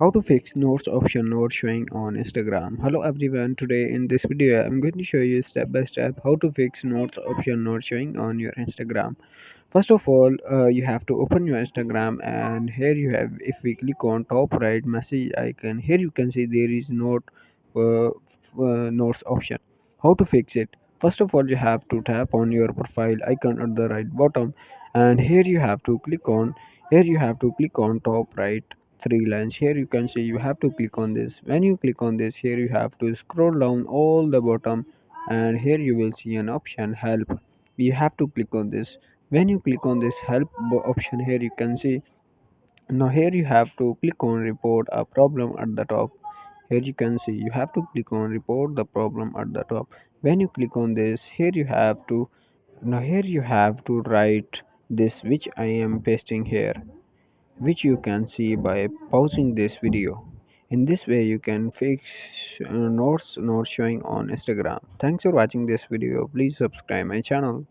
How to fix notes option not showing on Instagram. Hello everyone, today in this video I'm going to show you step by step how to fix notes option not showing on your Instagram. First of all, you have to open your Instagram, and here you have, if we click on top right message icon, here you can see there is notes option. How to fix it? First of all, you have to tap on your profile icon at the right bottom, and here you have to click on top right three lines. Here you can see you have to click on this. When you click on this, here you have to scroll down all the bottom, and here you will see an option help. You have to click on this. When you click on this option, here you can see, now here you have to click on report a problem at the top. Here you can see you have to click on report the problem at the top. When you click on this, here you have to write this, which I am pasting here, which you can see by pausing this video. In this way you can fix notes not showing on Instagram. Thanks for watching this video. Please subscribe my channel.